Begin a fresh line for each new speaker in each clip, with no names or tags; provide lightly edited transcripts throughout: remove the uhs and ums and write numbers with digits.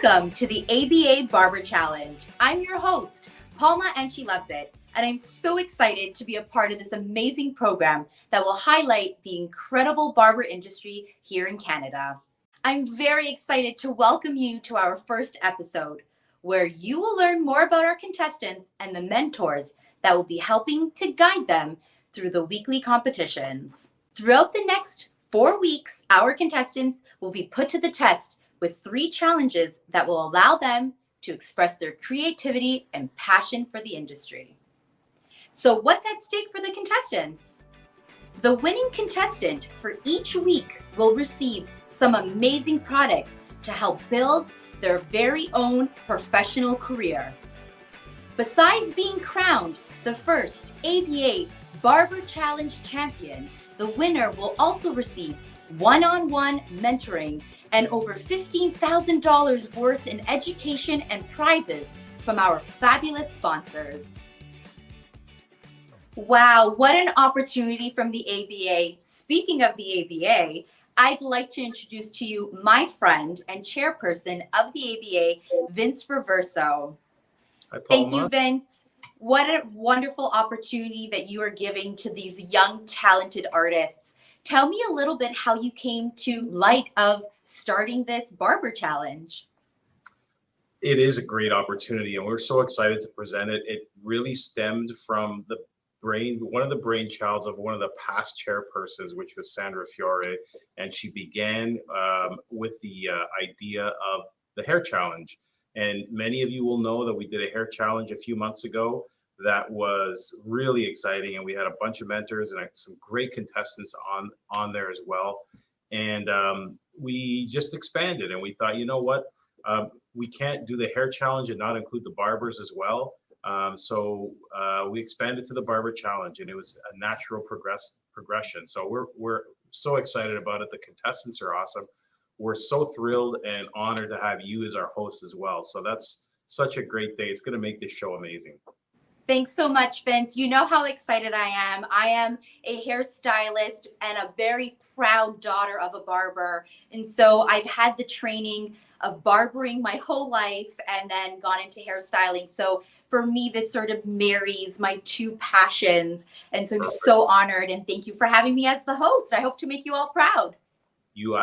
Welcome to the ABA Barber Challenge. I'm your host, Palma N'Sheluvzit, and I'm so excited to be a part of this amazing program that will highlight the incredible barber industry here in Canada. I'm very excited to welcome you to our first episode, where you will learn more about our contestants and the mentors that will be helping to guide them through the weekly competitions. Throughout the next 4 weeks, our contestants will be put to the test with 3 challenges that will allow them to express their creativity and passion for the industry. So what's at stake for the contestants? The winning contestant for each week will receive some amazing products to help build their very own professional career. Besides being crowned the first ABA Barber Challenge champion, the winner will also receive one-on-one mentoring and over $15,000 worth in education and prizes from our fabulous sponsors. Wow, what an opportunity from the ABA. Speaking of the ABA, I'd like to introduce to you my friend and chairperson of the ABA, Vince Reverso.
Hi,
Thank you, Vince. What a wonderful opportunity that you are giving to these young, talented artists. Tell me a little bit how you came to light of starting this barber challenge.
It is a great opportunity, and we're so excited to present it. It really stemmed from one of the brainchilds of one of the past chairpersons, which was Sandra Fiore, and she began with the idea of the hair challenge. And many of you will know that we did a hair challenge a few months ago that was really exciting, and we had a bunch of mentors and some great contestants on there as well. And we just expanded, and we thought, you know what, we can't do the hair challenge and not include the barbers as well. So we expanded to the barber challenge, and it was a natural progression. So we're so excited about it. The contestants are awesome. We're so thrilled and honored to have you as our host as well. So that's such a great day. It's going to make this show amazing.
Thanks so much, Vince. You know how excited I am. I am a hairstylist and a very proud daughter of a barber. And so I've had the training of barbering my whole life and then gone into hairstyling. So for me, this sort of marries my two passions. And so I'm so honored, and thank you for having me as the host. I hope to make you all proud.
You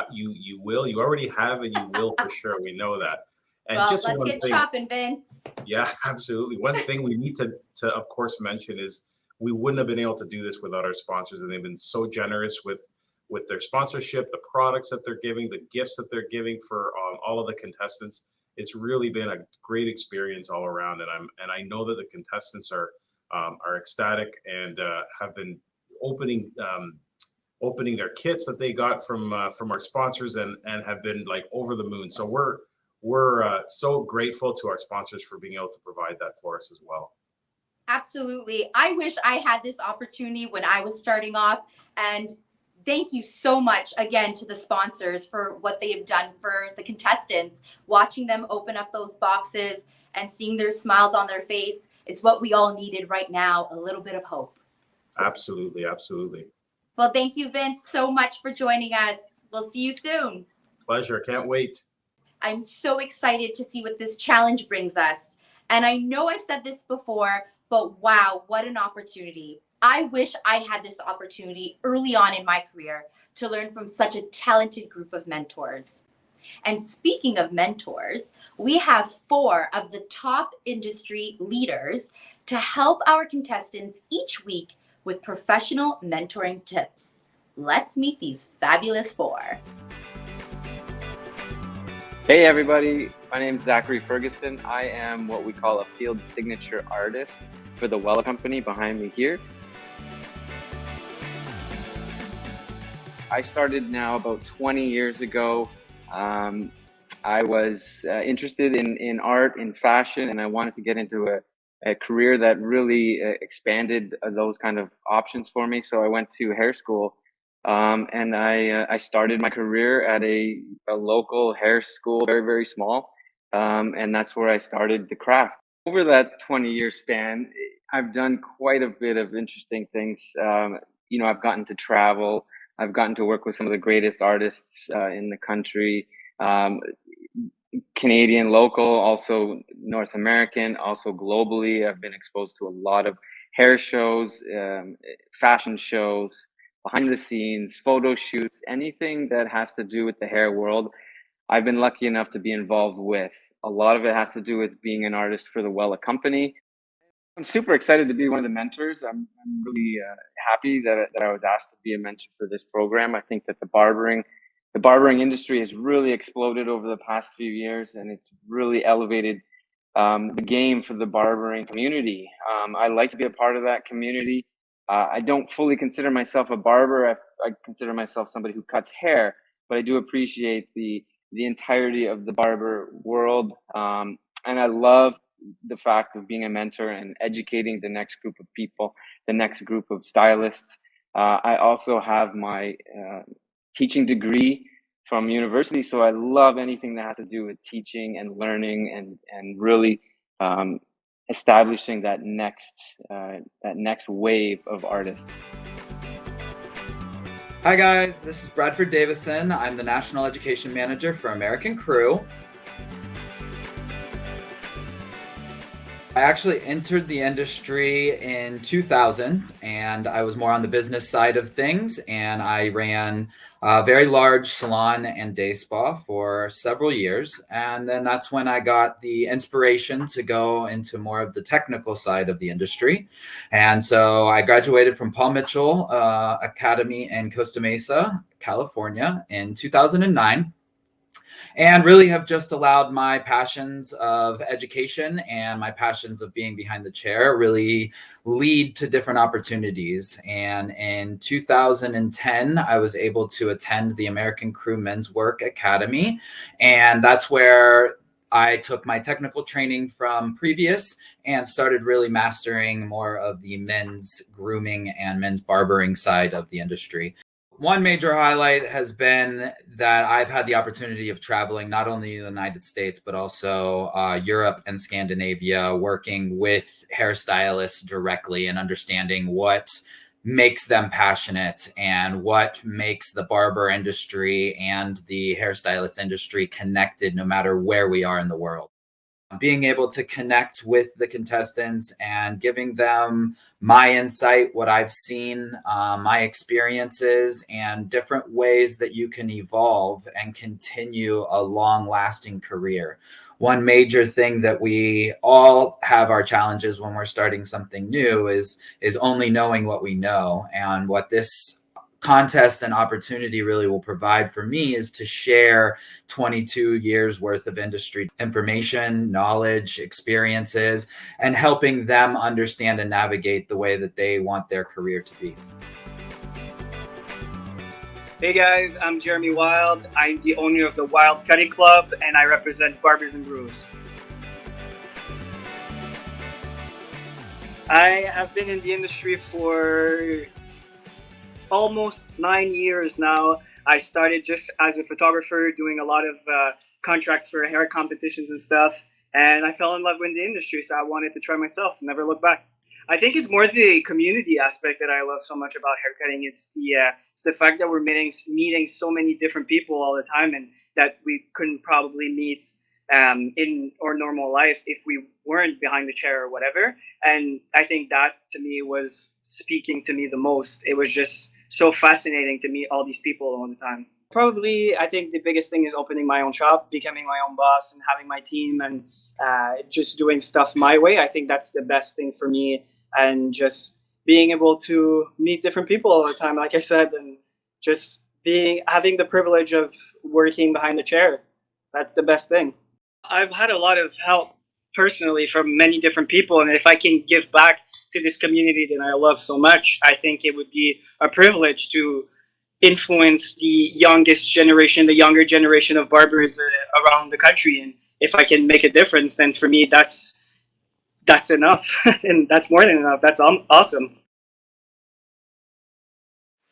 will. You already have, and you will for sure. We know that.
And well, just let's get chopping, Vince.
Yeah, absolutely. One thing we need to of course mention is we wouldn't have been able to do this without our sponsors, and they've been so generous with their sponsorship, the products that they're giving, the gifts that they're giving for all of the contestants. It's really been a great experience all around, and I know that the contestants are ecstatic and have been opening their kits that they got from our sponsors and have been like over the moon. So we're so grateful to our sponsors for being able to provide that for us as well.
Absolutely. I wish I had this opportunity when I was starting off. And thank you so much again to the sponsors for what they have done for the contestants. Watching them open up those boxes and seeing their smiles on their face, it's what we all needed right now, a little bit of hope.
Absolutely, absolutely.
Well, thank you, Vince, so much for joining us. We'll see you soon.
Pleasure. Can't wait.
I'm so excited to see what this challenge brings us. And I know I've said this before, but wow, what an opportunity. I wish I had this opportunity early on in my career to learn from such a talented group of mentors. And speaking of mentors, we have 4 of the top industry leaders to help our contestants each week with professional mentoring tips. Let's meet these fabulous 4.
Hey everybody, my name is Zachery Ferguson. I am what we call a field signature artist for the Wilde company behind me here. I started now about 20 years ago. I was interested in art, in fashion, and I wanted to get into a career that really expanded those kind of options for me. So I went to hair school. And I started my career at a local hair school, very, very small. And that's where I started the craft. Over that 20-year span, I've done quite a bit of interesting things. I've gotten to travel. I've gotten to work with some of the greatest artists in the country. Canadian local, also North American, also globally. I've been exposed to a lot of hair shows, fashion shows, behind the scenes, photo shoots, anything that has to do with the hair world. I've been lucky enough to be involved with. A lot of it has to do with being an artist for the Wella company. I'm super excited to be one of the mentors. I'm really happy that I was asked to be a mentor for this program. I think that the barbering industry has really exploded over the past few years, and it's really elevated the game for the barbering community. I like to be a part of that community. I don't fully consider myself a barber. I consider myself somebody who cuts hair, but I do appreciate the entirety of the barber world, and I love the fact of being a mentor and educating the next group of people, the next group of stylists. I also have my teaching degree from university, so I love anything that has to do with teaching and learning and really establishing that next wave of artists.
Hi guys, this is Bradford Davison. I'm the National Education Manager for American Crew. I actually entered the industry in 2000, and I was more on the business side of things, and I ran a very large salon and day spa for several years, and then that's when I got the inspiration to go into more of the technical side of the industry. And so I graduated from Paul Mitchell Academy in Costa Mesa, California in 2009. And really have just allowed my passions of education and my passions of being behind the chair really lead to different opportunities. And in 2010, I was able to attend the American Crew Men's Work Academy. And that's where I took my technical training from previous and started really mastering more of the men's grooming and men's barbering side of the industry. One major highlight has been that I've had the opportunity of traveling not only the United States, but also Europe and Scandinavia, working with hairstylists directly and understanding what makes them passionate and what makes the barber industry and the hairstylist industry connected no matter where we are in the world. Being able to connect with the contestants and giving them my insight, what I've seen, my experiences, and different ways that you can evolve and continue a long-lasting career. One major thing that we all have our challenges when we're starting something new is only knowing what we know. And what this contest and opportunity really will provide for me is to share 22 years worth of industry information, knowledge, experiences, and helping them understand and navigate the way that they want their career to be.
Hey guys, I'm Jeremy Wilde. I'm the owner of the Wilde Cutting Club, and I represent Barbers and Brews. I have been in the industry for almost 9 years now. I started just as a photographer, doing a lot of contracts for hair competitions and stuff, and I fell in love with the industry, so I wanted to try myself and never look back. I think it's more the community aspect that I love so much about haircutting. It's the fact that we're meeting so many different people all the time, and that we couldn't probably meet in our normal life if we weren't behind the chair or whatever. And I think that to me was speaking to me the most. It was just so fascinating to meet all these people all the time. Probably, I think the biggest thing is opening my own shop, becoming my own boss, and having my team, and just doing stuff my way. I think that's the best thing for me, and just being able to meet different people all the time, like I said, and just having the privilege of working behind the chair. That's the best thing. I've had a lot of help personally from many different people, and if I can give back to this community that I love so much, I think it would be a privilege to influence the younger generation of barbers around the country. And if I can make a difference, then for me that's enough. And that's more than enough. That's awesome.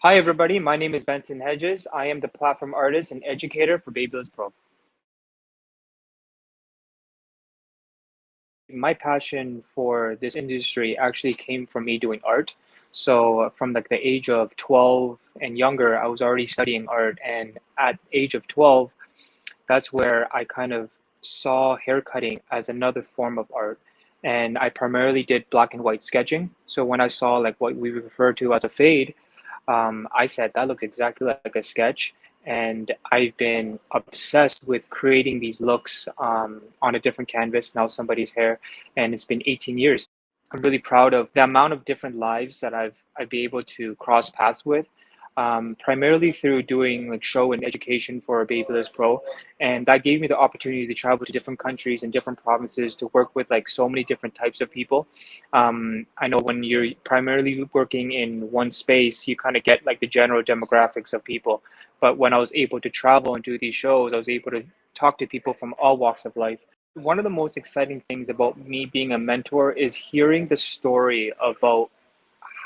Hi everybody, my name is Benson Hedges. I am the platform artist and educator for Babyliss Pro. My passion for this industry actually came from me doing art. So from like the age of 12 and younger, I was already studying art, and at age of 12, that's where I kind of saw haircutting as another form of art. And I primarily did black and white sketching. So when I saw like what we refer to as a fade, I said that looks exactly like a sketch. And I've been obsessed with creating these looks on a different canvas, now somebody's hair, and it's been 18 years. I'm really proud of the amount of different lives that I've been able to cross paths with, primarily through doing like show and education for Babyless Pro, and that gave me the opportunity to travel to different countries and different provinces to work with like so many different types of people. I know when you're primarily working in one space, you kind of get like the general demographics of people, but when I was able to travel and do these shows, I was able to talk to people from all walks of life. One of the most exciting things about me being a mentor is hearing the story about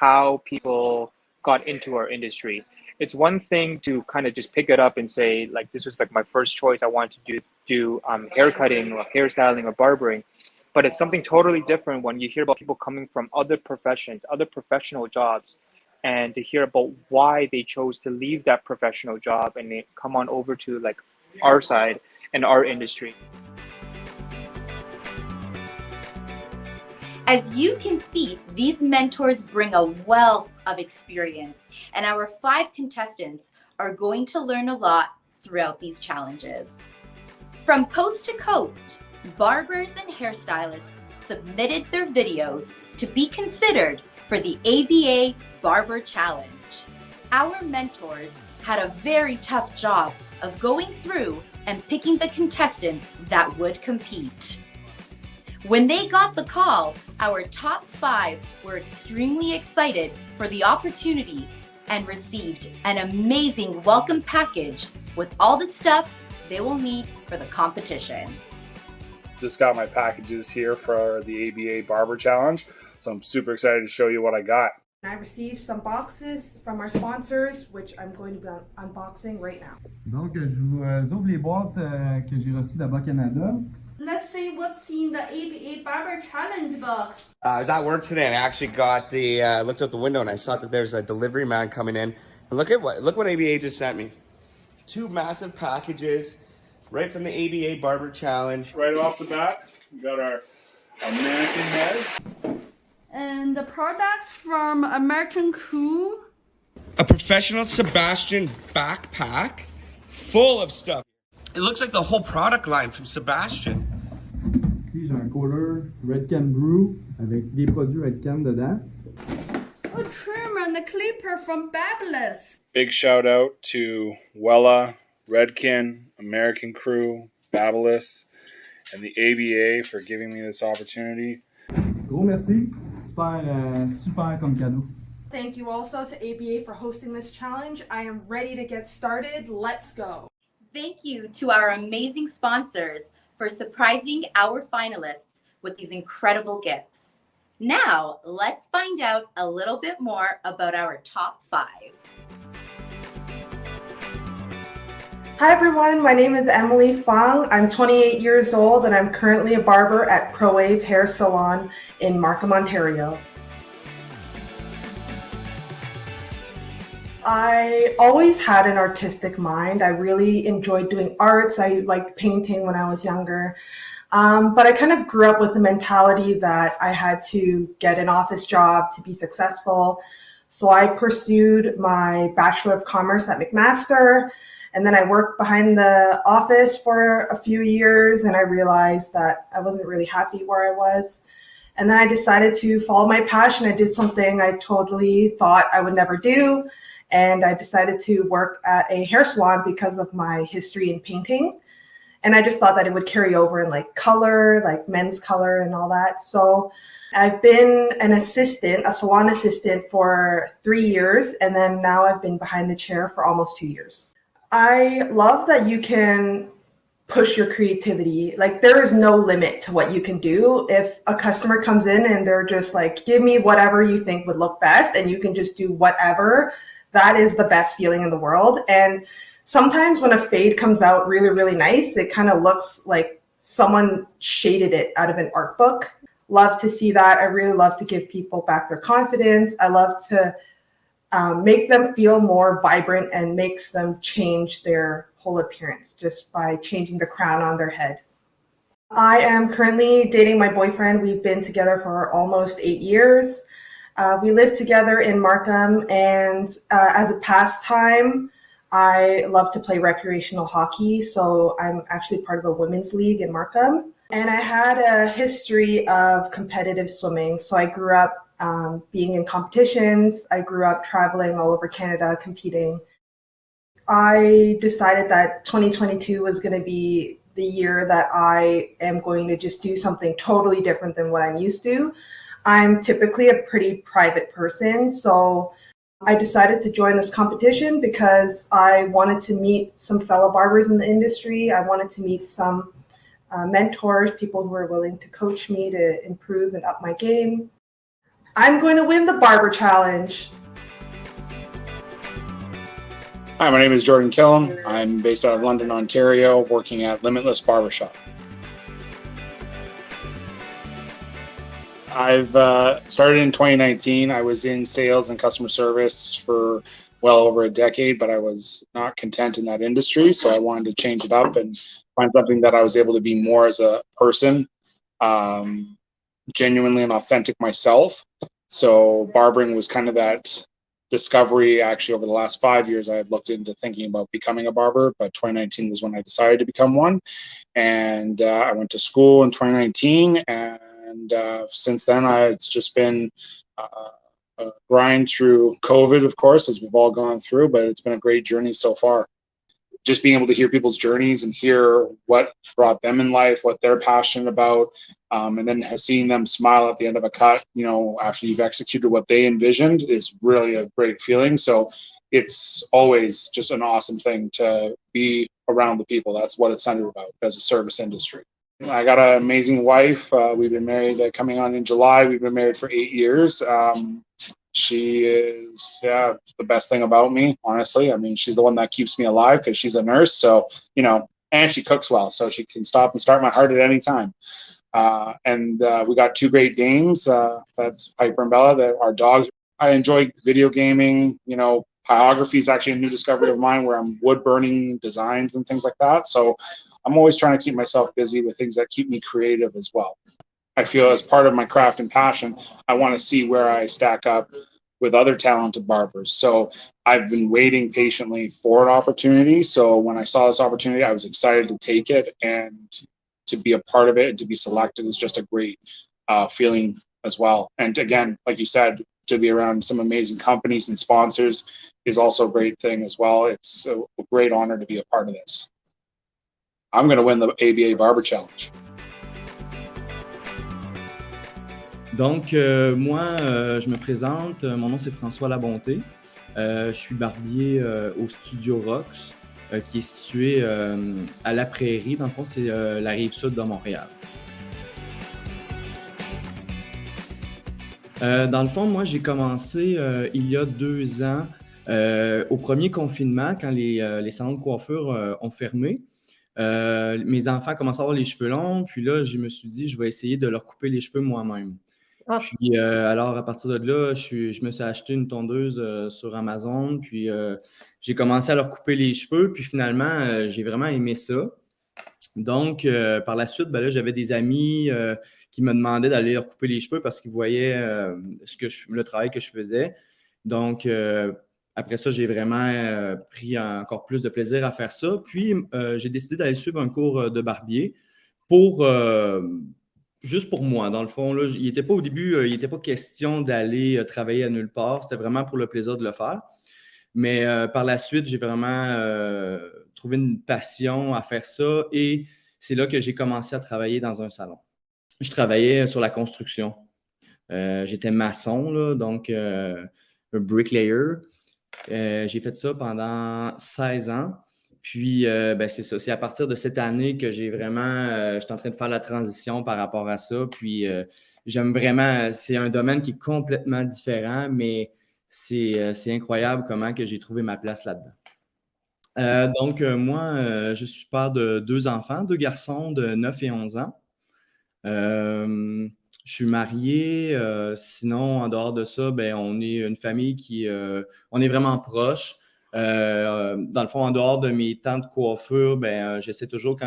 how people got into our industry. It's one thing to kind of just pick it up and say, like, this was like my first choice. I wanted to do haircutting or hairstyling or barbering. But it's something totally different when you hear about people coming from other professions, other professional jobs, and to hear about why they chose to leave that professional job and they come on over to like our side and our industry.
As you can see, these mentors bring a wealth of experience, and our 5 contestants are going to learn a lot throughout these challenges. From coast to coast, barbers and hairstylists submitted their videos to be considered for the ABA Barber Challenge. Our mentors had a very tough job of going through and picking the contestants that would compete. When they got the call, our top 5 were extremely excited for the opportunity and received an amazing welcome package with all the stuff they will need for the competition.
Just got my packages here for the ABA Barber Challenge, so I'm super excited to show you what I got.
I received some boxes from our sponsors, which I'm going to be unboxing right now.
Donc, je vous ouvre les boîtes que j'ai reçues d'Abba Canada.
Let's see what's in the ABA Barber Challenge box.
I was at work today and I actually got looked out the window and I saw that there's a delivery man coming in. And look what ABA just sent me. 2 massive packages right from the ABA Barber Challenge.
Right off the bat, we got our mannequin head.
And the products from American Crew.
A professional Sebastian backpack full of stuff. It looks like the whole product line from Sebastian.
Ici, j'ai un cooler Red Can Brew avec des produits Red Can dedans.
A trimmer and a clipper from Babyless.
Big shout out to Wella, Redkin, American Crew, Babyless, and the ABA for giving me this opportunity.
Gros merci. Super comme cadeau.
Thank you also to ABA for hosting this challenge. I am ready to get started. Let's go.
Thank you to our amazing sponsors for surprising our finalists with these incredible gifts. Now, let's find out a little bit more about our top 5.
Hi everyone, my name is Emily Fong. I'm 28 years old and I'm currently a barber at ProWave Hair Salon in Markham, Ontario. I always had an artistic mind. I really enjoyed doing arts. I liked painting when I was younger. But I kind of grew up with the mentality that I had to get an office job to be successful. So I pursued my Bachelor of Commerce at McMaster. And then I worked behind the office for a few years and I realized that I wasn't really happy where I was. And then I decided to follow my passion. I did something I totally thought I would never do. And I decided to work at a hair salon because of my history in painting. And I just thought that it would carry over in like color, like men's color and all that. So I've been an assistant, a salon assistant for 3 years. And then now I've been behind the chair for almost 2 years. I love that you can push your creativity. Like there is no limit to what you can do. If a customer comes in and they're just like, give me whatever you think would look best and you can just do whatever, that is the best feeling in the world. And sometimes when a fade comes out really, really nice, it kind of looks like someone shaded it out of an art book. Love to see that. I really love to give people back their confidence. I love to make them feel more vibrant and makes them change their whole appearance just by changing the crown on their head. I am currently dating my boyfriend. We've been together for almost 8 years. We live together in Markham, and as a pastime, I love to play recreational hockey. So I'm actually part of a women's league in Markham. And I had a history of competitive swimming. So I grew up being in competitions. I grew up traveling all over Canada competing. I decided that 2022 was going to be the year that I am going to just do something totally different than what I'm used to. I'm typically a pretty private person, so I decided to join this competition because I wanted to meet some fellow barbers in the industry. I wanted to meet some mentors, people who are willing to coach me to improve and up my game. I'm going to win the Barber Challenge.
Hi, my name is Jordan Kelm. I'm based out of London, Ontario, working at Limitless Barbershop. I've started in 2019. I was in sales and customer service for well over a decade, but I was not content in that industry. So I wanted to change it up and find something that I was able to be more as a person, genuinely and authentic myself. So barbering was kind of that discovery. Actually, over the last 5 years, I had looked into thinking about becoming a barber, but 2019 was when I decided to become one. And I went to school in 2019, and since then, it's just been a grind through COVID, of course, as we've all gone through, but it's been a great journey so far. Just being able to hear people's journeys and hear what brought them in life, what they're passionate about, and then seeing them smile at the end of a cut, after you've executed what they envisioned is really a great feeling. So it's always just an awesome thing to be around the people. That's what it's centered about as a service industry. I got an amazing wife. We've been married coming on in July. We've been married for 8 years. She is the best thing about me, honestly. I mean, she's the one that keeps me alive because she's a nurse. So, and she cooks well, so she can stop and start my heart at any time. And we got 2 Great Danes. That's Piper and Bella. That our dogs. I enjoy video gaming. Pyrography is actually a new discovery of mine, where I'm wood burning designs and things like that. So I'm always trying to keep myself busy with things that keep me creative as well. I feel as part of my craft and passion, I want to see where I stack up with other talented barbers. So I've been waiting patiently for an opportunity. So when I saw this opportunity, I was excited to take it, and to be a part of it and to be selected is just a great feeling as well. And again, like you said, to be around some amazing companies and sponsors is also a great thing as well. It's a great honor to be a part of this. I'm going to win the ABA Barber Challenge.
Donc, moi, je me présente. Mon nom, c'est François Labonté. Je suis barbier au Studio Rox, qui est situé à La Prairie. Dans le fond, c'est la Rive-Sud de Montréal. Dans le fond, moi, j'ai commencé il y a 2 ans, au premier confinement, quand les salons de coiffure ont fermé. Mes enfants commençaient à avoir les cheveux longs, puis là, je me suis dit, je vais essayer de leur couper les cheveux moi-même. Puis alors, à partir de là, je me suis acheté une tondeuse sur Amazon, puis j'ai commencé à leur couper les cheveux, puis finalement, j'ai vraiment aimé ça. Donc, par la suite, là, j'avais des amis qui me demandaient d'aller leur couper les cheveux parce qu'ils voyaient le travail que je faisais. Donc, après ça, j'ai vraiment pris encore plus de plaisir à faire ça. Puis, j'ai décidé d'aller suivre un cours de barbier juste pour moi. Dans le fond, là, au début, il n'était pas question d'aller travailler à nulle part. C'était vraiment pour le plaisir de le faire. Mais par la suite, j'ai vraiment trouvé une passion à faire ça, et c'est là que j'ai commencé à travailler dans un salon. Je travaillais sur la construction. J'étais maçon, là, donc un bricklayer. J'ai fait ça pendant 16 ans. Puis, c'est ça. C'est à partir de cette année que j'ai vraiment... je suis en train de faire la transition par rapport à ça. Puis, j'aime vraiment... C'est un domaine qui est complètement différent, mais c'est incroyable comment que j'ai trouvé ma place là-dedans. Donc, moi, je suis père de 2 enfants, 2 garçons de 9 et 11 ans. Je suis marié. Sinon, en dehors de ça, on est une famille on est vraiment proche. Dans le fond, en dehors de mes temps de coiffure, j'essaie toujours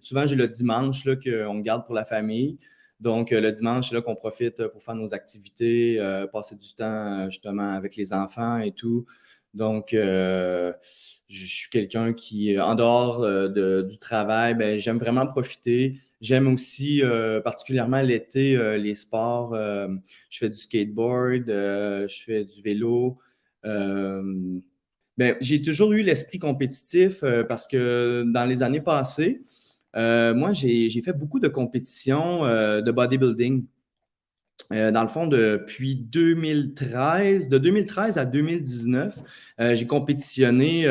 souvent j'ai le dimanche là, qu'on garde pour la famille. Donc, le dimanche, c'est là qu'on profite pour faire nos activités, passer du temps justement avec les enfants et tout. Donc, je suis quelqu'un qui, en dehors du travail, j'aime vraiment profiter. J'aime aussi particulièrement l'été les sports. Je fais du skateboard, je fais du vélo. J'ai toujours eu l'esprit compétitif parce que dans les années passées, moi, j'ai fait beaucoup de compétitions de bodybuilding. Dans le fond, depuis 2013, de 2013 à 2019, j'ai compétitionné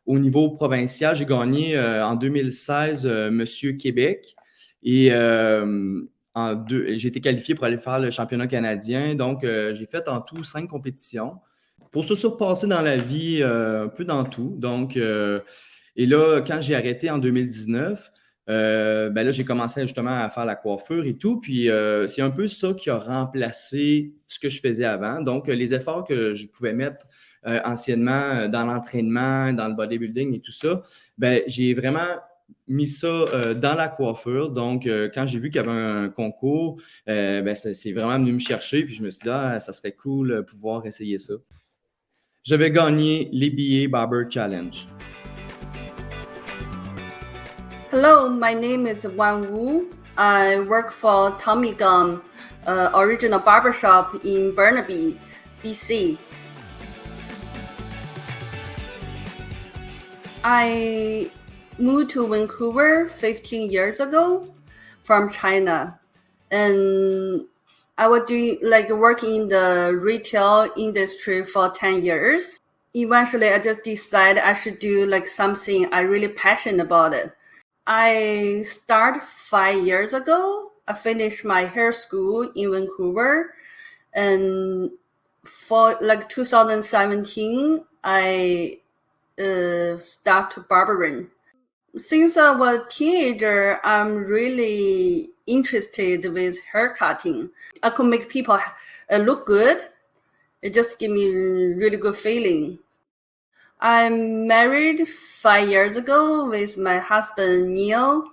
au niveau provincial. J'ai gagné en 2016 Monsieur Québec et j'ai été qualifié pour aller faire le championnat canadien. Donc, j'ai fait en tout 5 compétitions. Pour se surpasser dans la vie, un peu dans tout. Donc, et là, quand j'ai arrêté en 2019, là, j'ai commencé justement à faire la coiffure et tout. Puis, c'est un peu ça qui a remplacé ce que je faisais avant. Donc, les efforts que je pouvais mettre anciennement dans l'entraînement, dans le bodybuilding et tout ça, j'ai vraiment mis ça dans la coiffure. Donc, quand j'ai vu qu'il y avait un concours, c'est vraiment venu me chercher. Puis, je me suis dit, ça serait cool de pouvoir essayer ça. J'avais gagné l'ABA Barber Challenge.
Hello, my name is Wan Wu. I work for Tommy Gun, original barbershop in Burnaby, BC. I moved to Vancouver 15 years ago from China, and I was doing working in the retail industry for 10 years. Eventually, I just decided I should do something I really passionate about it. I started 5 years ago. I finished my hair school in Vancouver, and for 2017, I started barbering. Since I was a teenager, I'm really interested with hair cutting. I could make people look good. It just gave me really good feeling. I'm married 5 years ago with my husband, Neil,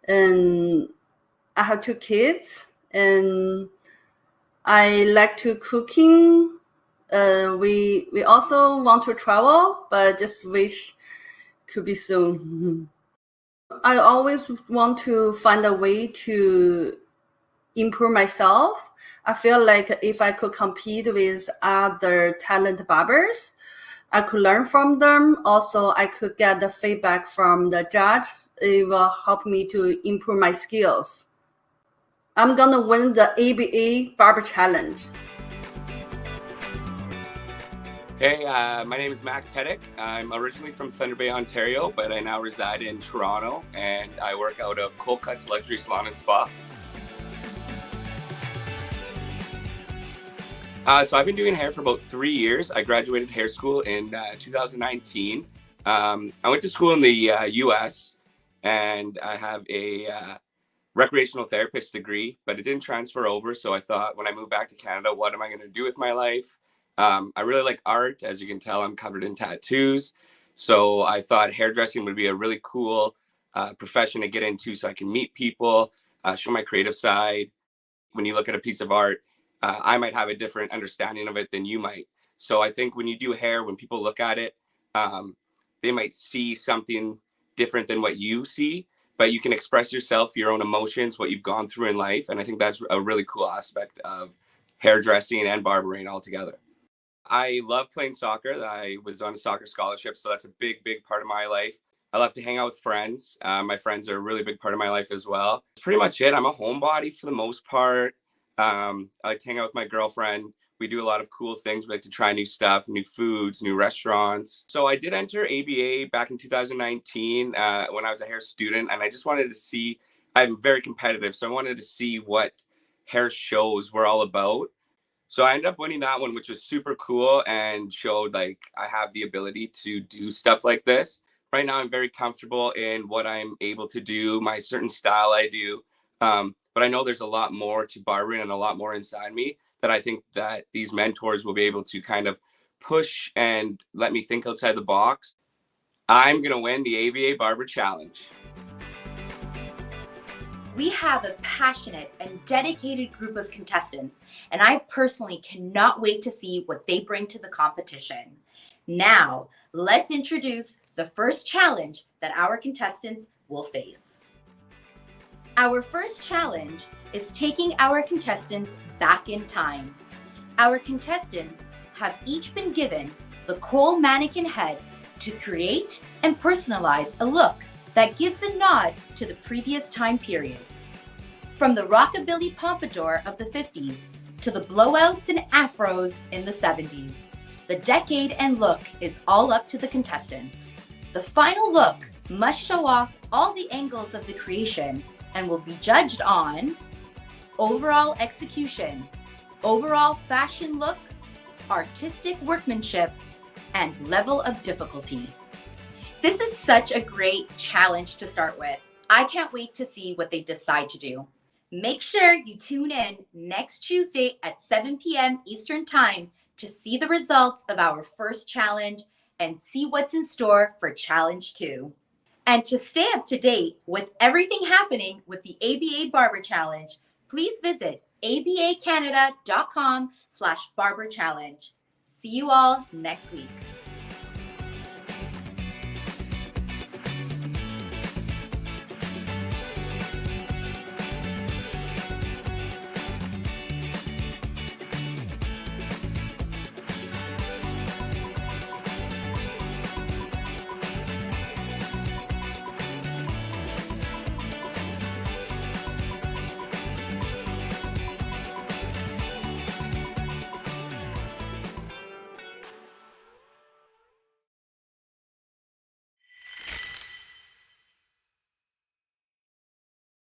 and I have 2 kids, and I like to cooking. We also want to travel, but just wish could be soon. I always want to find a way to improve myself. I feel like if I could compete with other talented barbers, I could learn from them. Also, I could get the feedback from the judges. It will help me to improve my skills. I'm gonna win the ABA Barber Challenge.
Hey, my name is Mac Pettick. I'm originally from Thunder Bay, Ontario, but I now reside in Toronto, and I work out of Cold Cuts Luxury Salon and Spa. So I've been doing hair for about 3 years. I graduated hair school in 2019. I went to school in the US, and I have a recreational therapist degree, but it didn't transfer over. So I thought when I moved back to Canada, what am I going to do with my life? I really like art. As you can tell, I'm covered in tattoos. So I thought hairdressing would be a really cool profession to get into so I can meet people, show my creative side. When you look at a piece of art, I might have a different understanding of it than you might. So I think when you do hair, when people look at it, they might see something different than what you see, but you can express yourself, your own emotions, what you've gone through in life. And I think that's a really cool aspect of hairdressing and barbering altogether. I love playing soccer. I was on a soccer scholarship, so that's a big, big part of my life. I love to hang out with friends. My friends are a really big part of my life as well. That's pretty much it. I'm a homebody for the most part. I like to hang out with my girlfriend. We do a lot of cool things. We like to try new stuff, new foods, new restaurants. So I did enter ABA back in 2019 when I was a hair student, and I just wanted to see, I'm very competitive, so I wanted to see what hair shows were all about. So I ended up winning that one, which was super cool and showed like I have the ability to do stuff like this. Right now, I'm very comfortable in what I'm able to do, my certain style I do. But I know there's a lot more to barbering and a lot more inside me that I think that these mentors will be able to kind of push and let me think outside the box, I'm going to win the ABA Barber Challenge.
We have a passionate and dedicated group of contestants, and I personally cannot wait to see what they bring to the competition. Now, let's introduce the first challenge that our contestants will face. Our first challenge is taking our contestants back in time. Our contestants have each been given the Kohl mannequin head to create and personalize a look that gives a nod to the previous time periods. From the rockabilly pompadour of the 50s to the blowouts and afros in the 70s, the decade and look is all up to the contestants. The final look must show off all the angles of the creation and will be judged on overall execution, overall fashion look, artistic workmanship, and level of difficulty. This is such a great challenge to start with. I can't wait to see what they decide to do. Make sure you tune in next Tuesday at 7 p.m. Eastern Time to see the results of our first challenge and see what's in store for Challenge 2. And to stay up to date with everything happening with the ABA Barber Challenge, please visit abacanada.com/barber challenge. See you all next week.